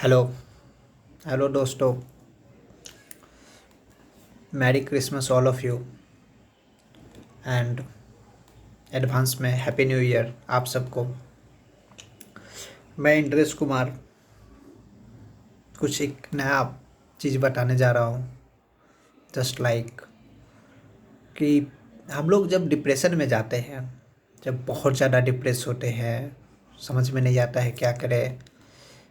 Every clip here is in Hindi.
हेलो हेलो दोस्तों। Merry Christmas all of you and advance में हैप्पी न्यू ईयर आप सबको। मैं इंद्रेश कुमार कुछ एक नया चीज़ बताने जा रहा हूँ। जस्ट लाइक कि हम लोग जब डिप्रेशन में जाते हैं, जब बहुत ज़्यादा डिप्रेस होते हैं, समझ में नहीं आता है क्या करें,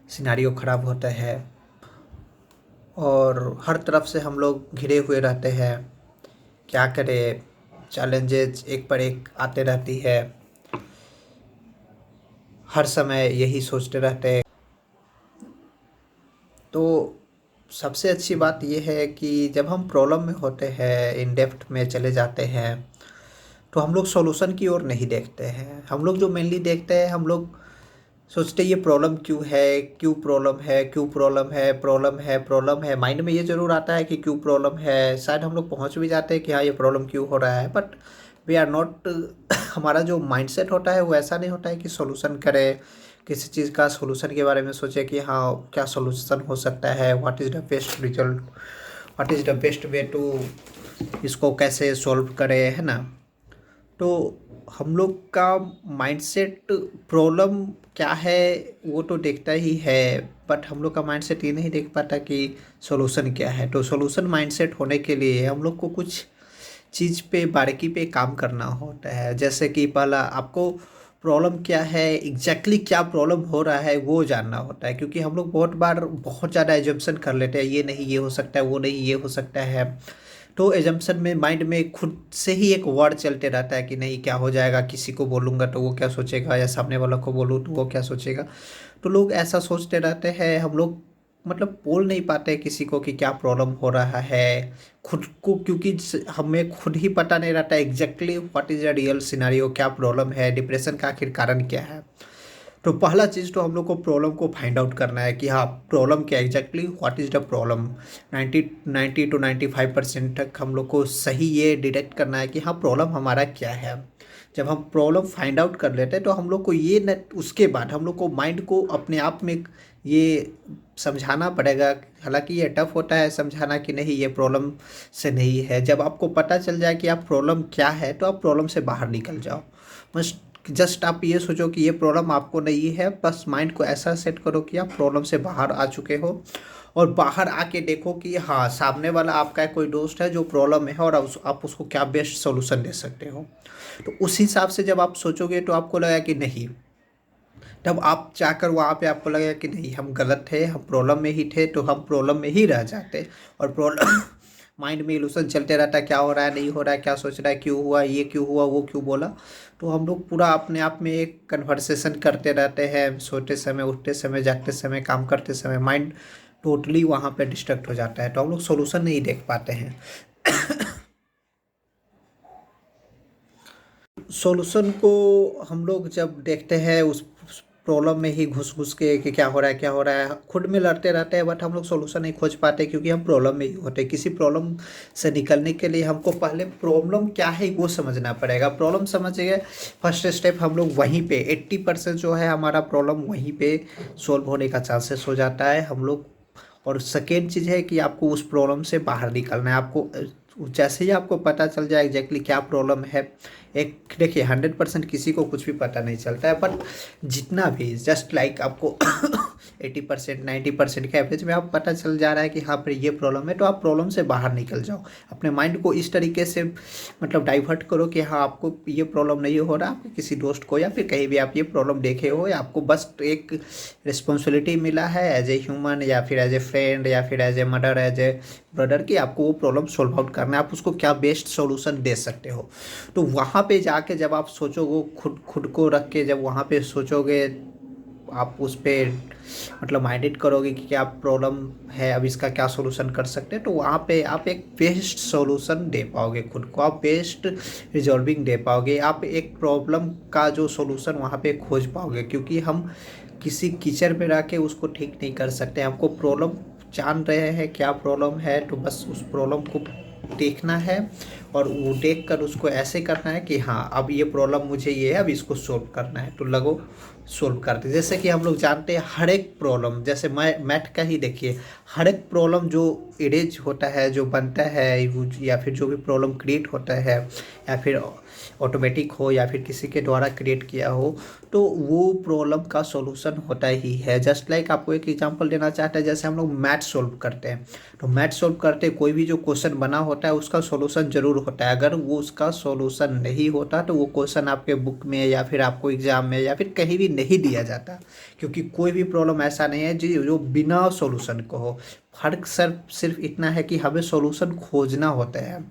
सिनारियो ख़राब होता है और हर तरफ से हम लोग घिरे हुए रहते हैं। क्या करें, चैलेंजेस एक पर एक आते रहती है, हर समय यही सोचते रहते हैं। तो सबसे अच्छी बात ये है कि जब हम प्रॉब्लम में होते हैं, इन डेप्थ में चले जाते हैं, तो हम लोग सॉल्यूशन की ओर नहीं देखते हैं। हम लोग जो मेनली देखते हैं, हम लोग सोचते हैं ये प्रॉब्लम क्यों है, क्यों प्रॉब्लम है, क्यों प्रॉब्लम है, प्रॉब्लम है, प्रॉब्लम है। माइंड में ये ज़रूर आता है कि क्यों प्रॉब्लम है, शायद हम लोग पहुंच भी जाते हैं कि हाँ ये प्रॉब्लम क्यों हो रहा है, बट वी आर नॉट हमारा जो माइंडसेट होता है वो ऐसा नहीं होता है कि सॉल्यूशन करें, किसी चीज़ का सॉल्यूशन के बारे में सोचे कि हाँ क्या सॉल्यूशन हो सकता है, what is the best result, what is the best way to इसको कैसे सॉल्व करें, है ना। तो हम लोग का माइंडसेट प्रॉब्लम क्या है वो तो देखता ही है, बट हम लोग का माइंडसेट ये नहीं देख पाता कि सॉल्यूशन क्या है। तो सॉल्यूशन माइंडसेट होने के लिए हम लोग को कुछ चीज़ पे बारीकी पे काम करना होता है। जैसे कि पहला आपको प्रॉब्लम क्या है, एग्जैक्टली क्या प्रॉब्लम हो रहा है वो जानना होता है, क्योंकि हम लोग बहुत बार बहुत ज़्यादा एजम्पशन कर लेते हैं, ये नहीं ये हो सकता है, वो नहीं ये हो सकता है। तो एजम्पशन में माइंड में खुद से ही एक वर्ड चलते रहता है कि नहीं क्या हो जाएगा, किसी को बोलूँगा तो वो क्या सोचेगा, या सामने वाला को बोलूँ तो वो क्या सोचेगा। तो लोग ऐसा सोचते रहते हैं, हम लोग मतलब बोल नहीं पाते किसी को कि क्या प्रॉब्लम हो रहा है खुद को, क्योंकि हमें खुद ही पता नहीं रहता exactly what is the real scenario, क्या प्रॉब्लम है, डिप्रेशन का आखिर कारण क्या है। तो पहला चीज़ तो हम लोग को प्रॉब्लम को फाइंड आउट करना है कि हाँ प्रॉब्लम क्या exactly what is the problem. 90 to 95% तक हम लोग को सही ये डिटेक्ट करना है कि हाँ प्रॉब्लम हमारा क्या है। जब हम प्रॉब्लम फाइंड आउट कर लेते हैं तो हम लोग को ये न, उसके बाद हम लोग को माइंड को अपने आप में ये समझाना पड़ेगा। हालांकि ये टफ होता है समझाना कि नहीं ये प्रॉब्लम से नहीं है। जब आपको पता चल जाए कि आप प्रॉब्लम क्या है तो आप प्रॉब्लम से बाहर निकल जाओ। बस जस्ट आप ये सोचो कि ये प्रॉब्लम आपको नहीं है, बस माइंड को ऐसा सेट करो कि आप प्रॉब्लम से बाहर आ चुके हो, और बाहर आके देखो कि हाँ सामने वाला आपका कोई दोस्त है जो प्रॉब्लम में है और आप उसको क्या बेस्ट सॉल्यूशन दे सकते हो। तो उस हिसाब से जब आप सोचोगे तो आपको लगेगा कि नहीं, तब आप जाकर वहाँ पे आपको लगेगा कि नहीं हम गलत थे, हम प्रॉब्लम में ही थे, तो हम प्रॉब्लम में ही रह जाते। और प्रॉब्लम माइंड में इल्यूशन चलते रहता है, क्या हो रहा है, नहीं हो रहा है, क्या सोच रहा है, क्यों हुआ, ये क्यों हुआ, वो क्यों बोला। तो हम लोग पूरा अपने आप में एक कन्वर्सेशन करते रहते हैं, सोते समय, उठते समय, जागते समय, काम करते समय माइंड टोटली वहाँ पे डिस्ट्रैक्ट हो जाता है, तो हम लोग सोल्यूशन नहीं देख पाते हैं। सॉल्यूशन को हम लोग जब देखते हैं उस प्रॉब्लम में ही घुस घुस के कि क्या हो रहा है, क्या हो रहा है, खुद में लड़ते रहते हैं, बट हम लोग सॉल्यूशन नहीं खोज पाते क्योंकि हम प्रॉब्लम में ही होते हैं। किसी प्रॉब्लम से निकलने के लिए हमको पहले प्रॉब्लम क्या है वो समझना पड़ेगा। प्रॉब्लम समझ गए, फर्स्ट स्टेप हम लोग वहीं पे 80% जो है हमारा प्रॉब्लम वहीं पे सॉल्व होने का चांसेस हो जाता है हम लोग। और सेकेंड चीज़ है कि आपको उस प्रॉब्लम से बाहर निकलना है। आपको जैसे ही आपको पता चल जाए एग्जैक्टली क्या प्रॉब्लम है, एक देखिए 100% किसी को कुछ भी पता नहीं चलता है, बट जितना भी जस्ट लाइक आपको 80% 90% के एवरेज में आप पता चल जा रहा है कि हाँ फिर ये प्रॉब्लम है, तो आप प्रॉब्लम से बाहर निकल जाओ। अपने माइंड को इस तरीके से मतलब डाइवर्ट करो कि हाँ आपको ये प्रॉब्लम नहीं हो रहा, आपको किसी दोस्त को या फिर कहीं भी आप ये प्रॉब्लम देखे हो, या आपको बस एक रिस्पॉन्सिबिलिटी मिला है एज ए ह्यूमन या फिर एज ए फ्रेंड या फिर as a mother, as a brother, की आपको वो प्रॉब्लम सॉल्व आउट करना है, आप उसको क्या बेस्ट सॉल्यूशन दे सकते हो। तो वहाँ पे जाके जब आप सोचोगे, खुद खुद को रख के जब वहाँ पे सोचोगे, आप उस पर मतलब माइंडेड करोगे कि क्या प्रॉब्लम है, अब इसका क्या सॉल्यूशन कर सकते हैं, तो वहाँ पे आप एक बेस्ट सॉल्यूशन दे पाओगे, खुद को आप बेस्ट रिजॉल्विंग दे पाओगे, आप एक प्रॉब्लम का जो सॉल्यूशन वहाँ पे खोज पाओगे। क्योंकि हम किसी कीचड़ में रह के उसको ठीक नहीं कर सकते। हमको प्रॉब्लम जान रहे हैं क्या प्रॉब्लम है, तो बस उस प्रॉब्लम को देखना है और वो देख कर उसको ऐसे करना है कि हाँ अब ये प्रॉब्लम मुझे ये है, अब इसको सोल्व करना है, तो लगो सोल्व करते। जैसे कि हम लोग जानते हैं हर एक प्रॉब्लम, जैसे मैथ का ही देखिए, हर एक प्रॉब्लम जो इरेज होता है, जो बनता है, या फिर जो भी प्रॉब्लम क्रिएट होता है, या फिर ऑटोमेटिक हो या फिर किसी के द्वारा क्रिएट किया हो, तो वो प्रॉब्लम का सॉल्यूशन होता ही है। जस्ट लाइक आपको एक एग्जांपल देना चाहते हैं, जैसे हम लोग मैथ सोल्व करते हैं, तो मैथ सोल्व करते कोई भी जो क्वेश्चन बना होता है उसका सॉल्यूशन जरूर होता है। अगर वो उसका सॉल्यूशन नहीं होता तो वो क्वेश्चन आपके बुक में या फिर आपको एग्जाम में या फिर कहीं भी नहीं दिया जाता, क्योंकि कोई भी प्रॉब्लम ऐसा नहीं है जो बिना सॉल्यूशन को हो। फर्क सिर्फ इतना है कि हमें सॉल्यूशन खोजना होता है,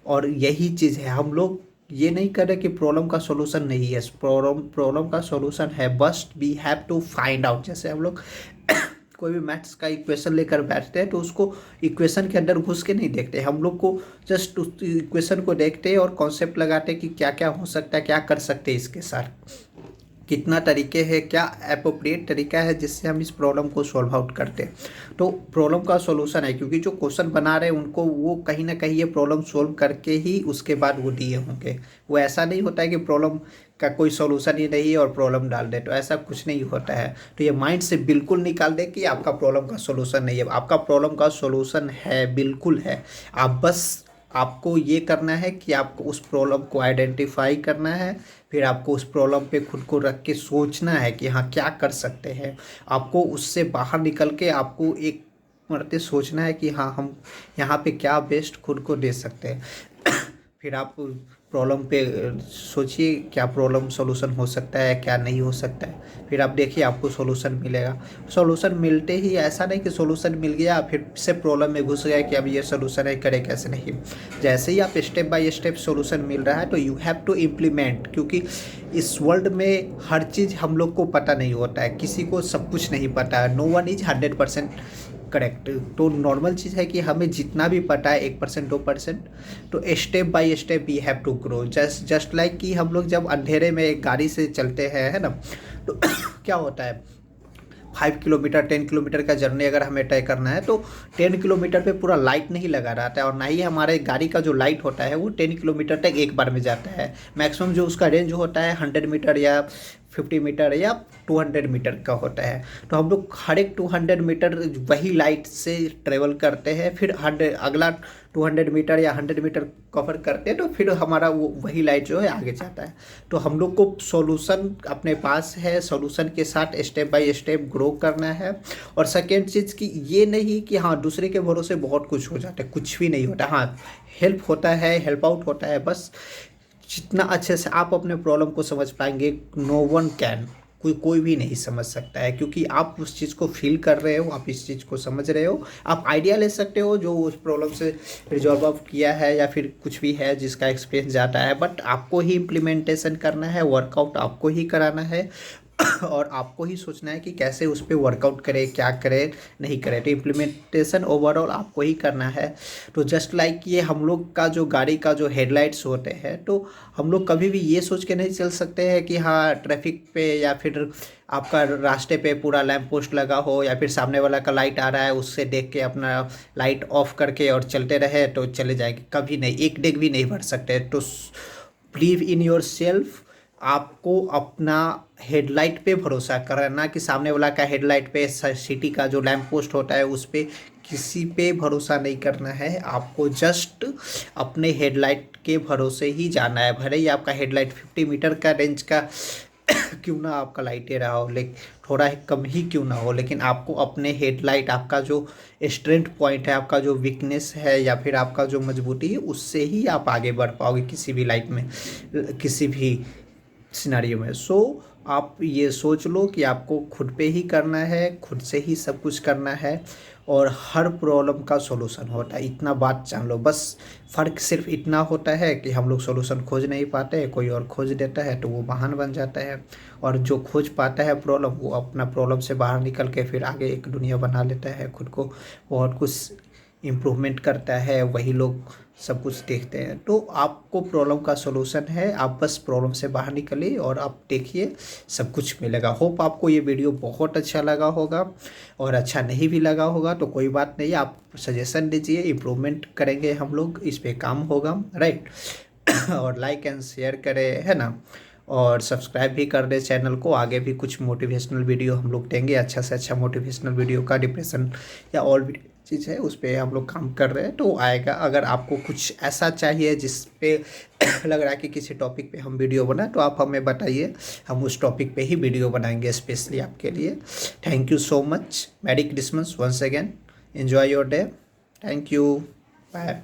और यही चीज़ है। हम लोग ये नहीं कर रहे कि प्रॉब्लम का सॉल्यूशन नहीं है, प्रॉब्लम का सॉल्यूशन है, बस we have to find out. जैसे हम लोग कोई भी मैथ्स का इक्वेशन लेकर बैठते हैं तो उसको इक्वेशन के अंदर घुस के नहीं देखते, हम लोग को जस्ट उस इक्वेशन को देखते हैं और कॉन्सेप्ट लगाते हैं कि क्या क्या हो सकता है, क्या कर सकते हैं इसके साथ, कितना तरीके हैं, क्या अप्रोप्रिएट तरीका है जिससे हम इस प्रॉब्लम को सॉल्व आउट करते हैं। तो प्रॉब्लम का सॉल्यूशन है, क्योंकि जो क्वेश्चन बना रहे हैं उनको वो कहीं ना कहीं ये प्रॉब्लम सॉल्व करके ही उसके बाद वो दिए होंगे। वो ऐसा नहीं होता है कि प्रॉब्लम का कोई सॉल्यूशन ही नहीं है और प्रॉब्लम डाल दे, तो ऐसा कुछ नहीं होता है। तो ये माइंड से बिल्कुल निकाल दे कि आपका प्रॉब्लम का सॉल्यूशन नहीं है, आपका प्रॉब्लम का सॉल्यूशन है, बिल्कुल है। आप बस आपको ये करना है कि आपको उस प्रॉब्लम को आइडेंटिफाई करना है, फिर आपको उस प्रॉब्लम पे खुद को रख के सोचना है कि हाँ क्या कर सकते हैं। आपको उससे बाहर निकल के आपको एक मरते सोचना है कि हाँ हम यहाँ पे क्या बेस्ट खुद को दे सकते हैं। फिर आप प्रॉब्लम पे सोचिए क्या प्रॉब्लम सॉल्यूशन हो सकता है, क्या नहीं हो सकता है, फिर आप देखिए आपको सॉल्यूशन मिलेगा। सॉल्यूशन मिलते ही ऐसा नहीं कि सॉल्यूशन मिल गया फिर से प्रॉब्लम में घुस गए कि अब ये सॉल्यूशन है, करे कैसे नहीं। जैसे ही आप स्टेप बाय स्टेप सॉल्यूशन मिल रहा है तो यू हैव टू इम्प्लीमेंट, क्योंकि इस वर्ल्ड में हर चीज़ हम लोग को पता नहीं होता है, किसी को सब कुछ नहीं पता है, नो वन इज 100% करेक्ट। तो नॉर्मल चीज़ है कि हमें जितना भी पता है 1% 2%, तो step by step we have to grow. Just like कि हम लोग जब अंधेरे में एक गाड़ी से चलते हैं, है ना, तो क्या होता है 5 किलोमीटर 10 किलोमीटर का जर्नी अगर हमें तय करना है तो 10 किलोमीटर पे पूरा लाइट नहीं लगा रहता है, और ना ही हमारे गाड़ी का जो लाइट होता है वो 10 किलोमीटर तक एक बार में जाता है। मैक्सिमम जो उसका रेंज होता है 100 मीटर या 50 मीटर या 200 मीटर का होता है। तो हम लोग हर एक 200 मीटर वही लाइट से ट्रेवल करते हैं, फिर 100 अगला 200 मीटर या 100 मीटर कवर करते हैं, तो फिर हमारा वो वही लाइट जो है आगे जाता है। तो हम लोग को सॉल्यूशन अपने पास है, सॉल्यूशन के साथ स्टेप बाय स्टेप ग्रो करना है। और सेकेंड चीज़ कि ये नहीं कि हाँ दूसरे के भरोसे बहुत कुछ हो जाता है, कुछ भी नहीं होता। हाँ हेल्प होता है, हेल्प आउट होता है, बस जितना अच्छे से आप अपने प्रॉब्लम को समझ पाएंगे नो वन कैन, कोई भी नहीं समझ सकता है, क्योंकि आप उस चीज़ को फील कर रहे हो, आप इस चीज़ को समझ रहे हो। आप आइडिया ले सकते हो जो उस प्रॉब्लम से रिजॉल्व आउट किया है या फिर कुछ भी है जिसका एक्सपीरियंस जाता है, बट आपको ही इम्प्लीमेंटेशन करना है, वर्कआउट आपको ही कराना है और आपको ही सोचना है कि कैसे उस पर वर्कआउट करे, क्या करे नहीं करे। तो इम्प्लीमेंटेशन ओवरऑल आपको ही करना है। तो जस्ट लाइक ये हम लोग का जो गाड़ी का जो हेडलाइट्स होते हैं, तो हम लोग कभी भी ये सोच के नहीं चल सकते हैं कि हाँ ट्रैफिक पे या फिर आपका रास्ते पे पूरा लैंप पोस्ट लगा हो या फिर सामने वाला का लाइट आ रहा है उससे देख के अपना लाइट ऑफ करके और चलते रहे तो चले जाएंगे, कभी नहीं, एक डेग भी नहीं भर सकते। तो बिलीव इन योर सेल्फ, आपको अपना हेडलाइट पे भरोसा करना कि सामने वाला का हेडलाइट पे, सिटी का जो लैंप पोस्ट होता है उस पे किसी पे भरोसा नहीं करना है। आपको जस्ट अपने हेडलाइट के भरोसे ही जाना है, भले ही आपका हेडलाइट 50 मीटर का रेंज का क्यों ना आपका लाइट रहा हो, लेकिन थोड़ा ही कम ही क्यों ना हो, लेकिन आपको अपने हेडलाइट, आपका जो स्ट्रेंथ पॉइंट है, आपका जो वीकनेस है या फिर आपका जो मजबूती है, उससे ही आप आगे बढ़ पाओगे किसी भी लाइफ में, किसी भी सिनेरियो में। सो आप ये सोच लो कि आपको खुद पे ही करना है, खुद से ही सब कुछ करना है, और हर प्रॉब्लम का सॉल्यूशन होता है, इतना बात जान लो। बस फ़र्क सिर्फ इतना होता है कि हम लोग सॉल्यूशन खोज नहीं पाते, कोई और खोज देता है तो वो वाहन बन जाता है, और जो खोज पाता है प्रॉब्लम वो अपना प्रॉब्लम से बाहर निकल के फिर आगे एक दुनिया बना लेता है, खुद को बहुत कुछ इम्प्रूवमेंट करता है वही लोग सब कुछ देखते हैं। तो आपको प्रॉब्लम का सॉल्यूशन है, आप बस प्रॉब्लम से बाहर निकलिए और आप देखिए सब कुछ मिलेगा। होप आपको ये वीडियो बहुत अच्छा लगा होगा, और अच्छा नहीं भी लगा होगा तो कोई बात नहीं, आप सजेशन दीजिए, इम्प्रूवमेंट करेंगे हम लोग, इस पे काम होगा, राइट। और लाइक एंड शेयर करें, है ना, और सब्सक्राइब भी कर दे चैनल को। आगे भी कुछ मोटिवेशनल वीडियो हम लोग देंगे, अच्छा से अच्छा मोटिवेशनल वीडियो का, डिप्रेशन या और भी चीज़ है उस पर हम लोग काम कर रहे हैं, तो आएगा। अगर आपको कुछ ऐसा चाहिए जिस पे लग रहा है कि किसी टॉपिक पे हम वीडियो बनाए, तो आप हमें बताइए, हम उस टॉपिक पे ही वीडियो बनाएंगे स्पेशली आपके लिए। Thank you so much, merry Christmas once again, enjoy your day, thank you, bye.